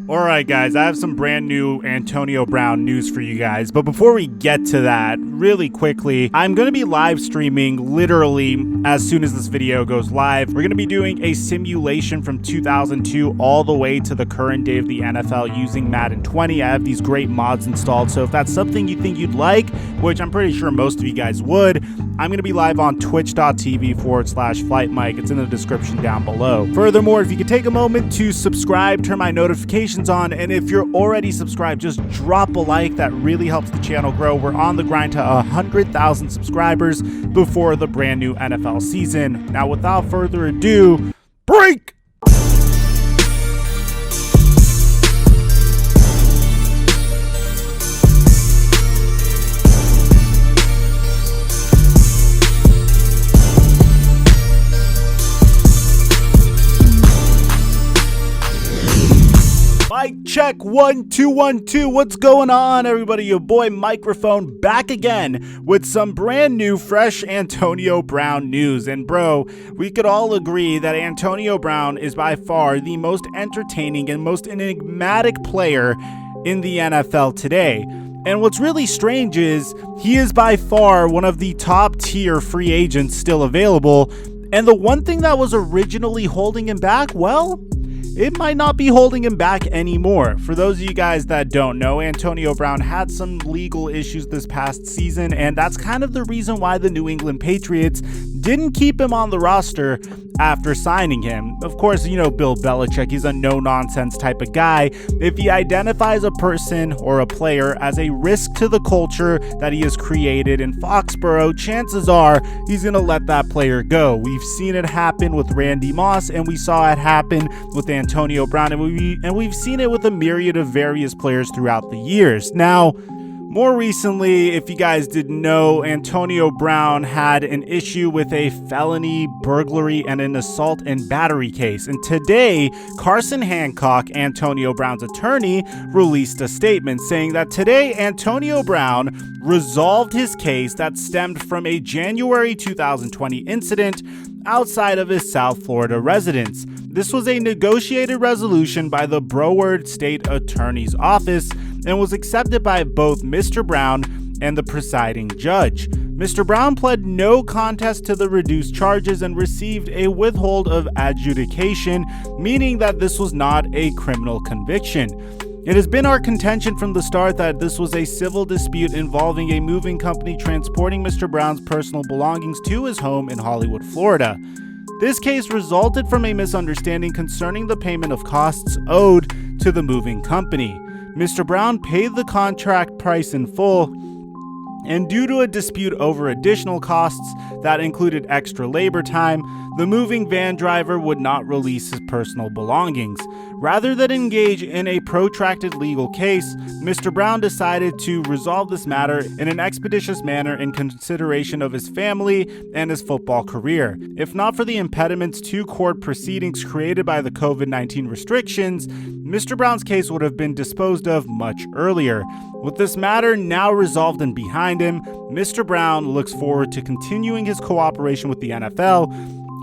Alright guys, I have some brand new Antonio Brown news for you guys, but before we get to that, really quickly, I'm going to be live streaming literally as soon as this video goes live. We're going to be doing a simulation from 2002 all the way to the current day of the NFL using Madden 20. I have these great mods installed, so if that's something you think you'd like, which I'm pretty sure most of you guys would, I'm going to be live on twitch.tv/FlightMike. It's in the description down below. Furthermore, if you could take a moment to subscribe, turn my notifications on, and if you're already subscribed, just drop a like. That really helps the channel grow. We're on the grind to 100,000 subscribers before the brand new NFL season. Now, without further ado, break! Mic check 1 2 1 2. What's going on, everybody? Your boy Microphone back again with some brand new fresh Antonio Brown news. And bro, we could all agree that Antonio Brown is by far the most entertaining and most enigmatic player in the NFL today. And what's really strange is he is by far one of the top tier free agents still available. And the one thing that was originally holding him back, well, it might not be holding him back anymore. For those of you guys that don't know, Antonio Brown had some legal issues this past season, and that's kind of the reason why the New England Patriots didn't keep him on the roster after signing him. Of course, you know Bill Belichick, he's a no-nonsense type of guy. If he identifies a person or a player as a risk to the culture that he has created in Foxborough, chances are he's going to let that player go. We've seen it happen with Randy Moss, and we saw it happen with Antonio Brown, and we've seen it with a myriad of various players throughout the years. Now, more recently, if you guys didn't know, Antonio Brown had an issue with a felony, burglary, and an assault and battery case. And today, Carson Hancock, Antonio Brown's attorney, released a statement saying that today Antonio Brown resolved his case that stemmed from a January 2020 incident outside of his South Florida residence. This was a negotiated resolution by the Broward State Attorney's Office and was accepted by both Mr. Brown and the presiding judge. Mr. Brown pled no contest to the reduced charges and received a withhold of adjudication, meaning that this was not a criminal conviction. It has been our contention from the start that this was a civil dispute involving a moving company transporting Mr. Brown's personal belongings to his home in Hollywood, Florida. This case resulted from a misunderstanding concerning the payment of costs owed to the moving company. Mr. Brown paid the contract price in full, and due to a dispute over additional costs that included extra labor time, the moving van driver would not release his personal belongings. Rather than engage in a protracted legal case, Mr. Brown decided to resolve this matter in an expeditious manner in consideration of his family and his football career. If not for the impediments to court proceedings created by the COVID-19 restrictions, Mr. Brown's case would have been disposed of much earlier. With this matter now resolved and behind him, Mr. Brown looks forward to continuing his cooperation with the NFL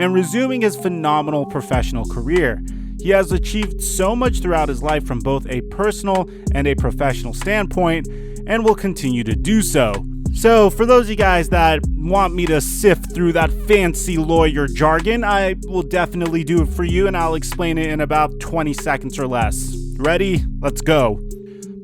and resuming his phenomenal professional career. He has achieved so much throughout his life from both a personal and a professional standpoint, and will continue to do so. So, for those of you guys that want me to sift through that fancy lawyer jargon, I will definitely do it for you, and I'll explain it in about 20 seconds or less. Ready? Let's go.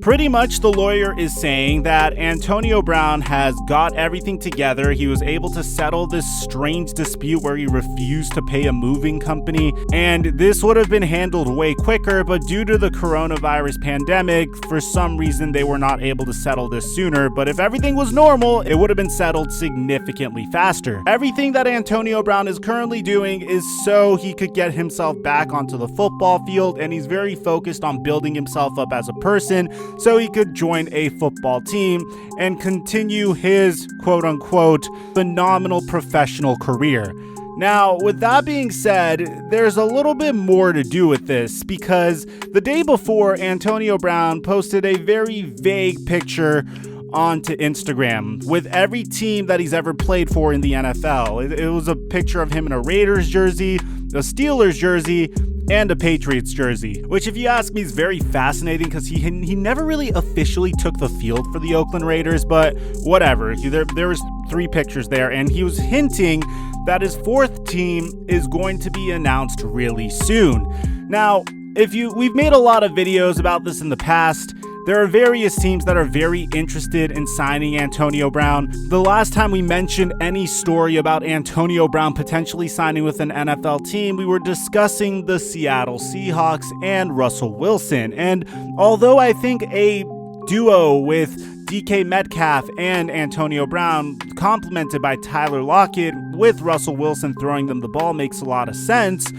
Pretty much the lawyer is saying that Antonio Brown has got everything together. He was able to settle this strange dispute where he refused to pay a moving company, and this would have been handled way quicker, but due to the coronavirus pandemic, for some reason they were not able to settle this sooner. But if everything was normal, it would have been settled significantly faster. Everything that Antonio Brown is currently doing is so he could get himself back onto the football field, and he's very focused on building himself up as a person so he could join a football team and continue his quote-unquote phenomenal professional career. Now, with that being said, there's a little bit more to do with this, because the day before, Antonio Brown posted a very vague picture onto Instagram with every team that he's ever played for in the NFL. It was a picture of him in a Raiders jersey, a Steelers jersey, and a Patriots jersey, which if you ask me is very fascinating because he never really officially took the field for the Oakland Raiders, but whatever. There was 3 pictures there, and he was hinting that his 4th team is going to be announced really soon. Now, we've made a lot of videos about this in the past. There are various teams that are very interested in signing Antonio Brown. The last time we mentioned any story about Antonio Brown potentially signing with an NFL team, we were discussing the Seattle Seahawks and Russell Wilson. And although I think a duo with DK Metcalf and Antonio Brown, complemented by Tyler Lockett, with Russell Wilson throwing them the ball, makes a lot of sense,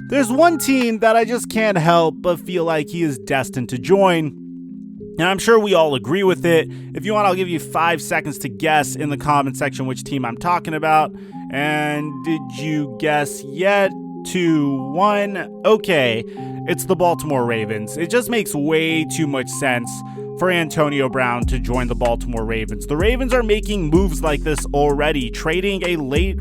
there's one team that I just can't help but feel like he is destined to join. And I'm sure we all agree with it. If you want, I'll give you 5 seconds to guess in the comment section which team I'm talking about. And did you guess yet? 2, 1. Okay, it's the Baltimore Ravens. It just makes way too much sense for Antonio Brown to join the Baltimore Ravens. The Ravens are making moves like this already, trading a late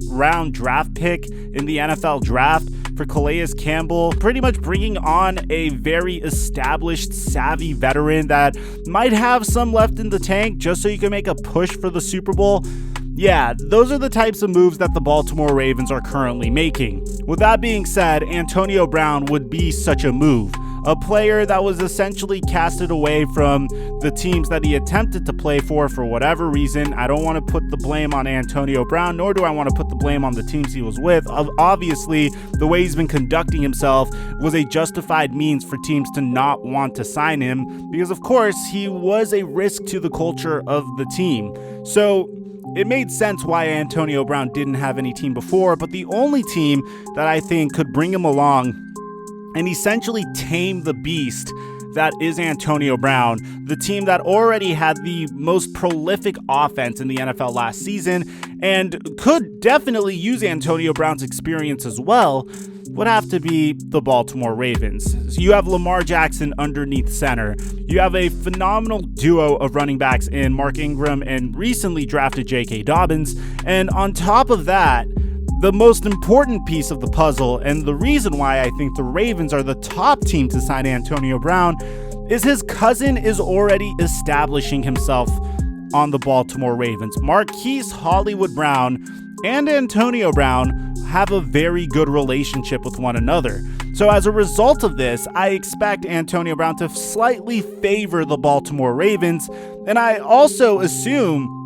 round draft pick in the NFL draft for Calais Campbell, pretty much bringing on a very established, savvy veteran that might have some left in the tank just so you can make a push for the Super Bowl. Yeah, those are the types of moves that the Baltimore Ravens are currently making. With that being said, Antonio Brown would be such a move. A player that was essentially casted away from the teams that he attempted to play for whatever reason. I don't want to put the blame on Antonio Brown, nor do I want to put the blame on the teams he was with. Obviously, the way he's been conducting himself was a justified means for teams to not want to sign him because, of course, he was a risk to the culture of the team. So it made sense why Antonio Brown didn't have any team before, but the only team that I think could bring him along and essentially tame the beast that is Antonio Brown, the team that already had the most prolific offense in the NFL last season and could definitely use Antonio Brown's experience as well, would have to be the Baltimore Ravens. So you have Lamar Jackson underneath center. You have a phenomenal duo of running backs in Mark Ingram and recently drafted J.K. Dobbins. And on top of that, the most important piece of the puzzle, and the reason why I think the Ravens are the top team to sign Antonio Brown, is his cousin is already establishing himself on the Baltimore Ravens. Marquise Hollywood Brown and Antonio Brown have a very good relationship with one another. So as a result of this, I expect Antonio Brown to slightly favor the Baltimore Ravens, and I also assume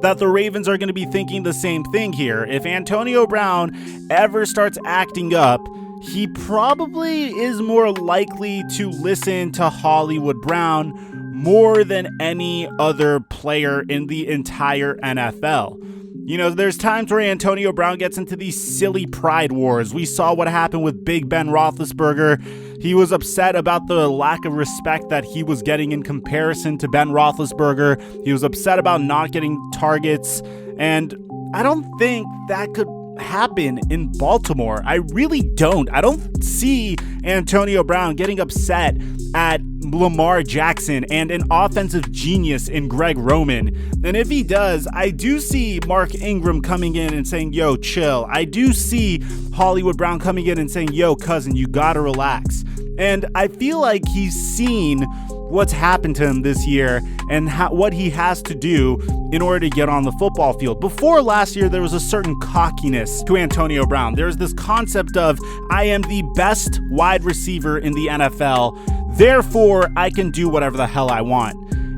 that the Ravens are going to be thinking the same thing here. If Antonio Brown ever starts acting up, he probably is more likely to listen to Hollywood Brown more than any other player in the entire NFL. You know, there's times where Antonio Brown gets into these silly pride wars. We saw what happened with Big Ben Roethlisberger. He was upset about the lack of respect that he was getting in comparison to Ben Roethlisberger. He was upset about not getting targets. And I don't think that could happen in Baltimore. I really don't. I don't see Antonio Brown getting upset at Lamar Jackson and an offensive genius in Greg Roman. And if he does, I do see Mark Ingram coming in and saying, yo, chill. I do see Hollywood Brown coming in and saying, yo, cousin, you gotta relax. And I feel like he's seen what's happened to him this year and what he has to do in order to get on the football field. Before last year, there was a certain cockiness to Antonio Brown. There's this concept of, I am the best wide receiver in the NFL, therefore I can do whatever the hell I want.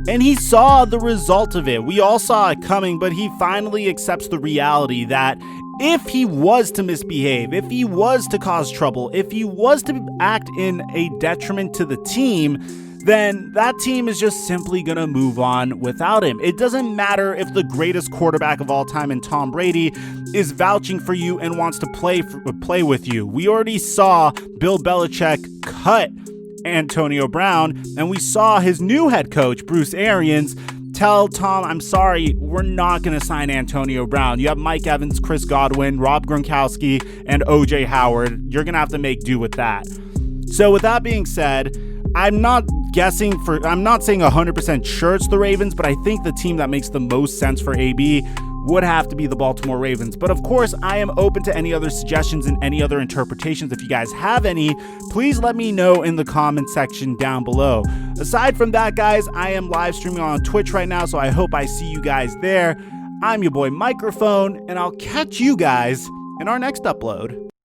And he saw the result of it. We all saw it coming, but he finally accepts the reality that if he was to misbehave, if he was to cause trouble, if he was to act in a detriment to the team, then that team is just simply going to move on without him. It doesn't matter if the greatest quarterback of all time in Tom Brady is vouching for you and wants to play with you. We already saw Bill Belichick cut Antonio Brown, and we saw his new head coach, Bruce Arians, tell Tom, I'm sorry, we're not going to sign Antonio Brown. You have Mike Evans, Chris Godwin, Rob Gronkowski, and O.J. Howard. You're going to have to make do with that. So with that being said, I'm not saying 100% sure it's the Ravens, but I think the team that makes the most sense for AB would have to be the Baltimore Ravens. But of course, I am open to any other suggestions and any other interpretations. If you guys have any, please let me know in the comment section down below. Aside from that, guys, I am live streaming on Twitch right now, so I hope I see you guys there. I'm your boy Microphone, and I'll catch you guys in our next upload.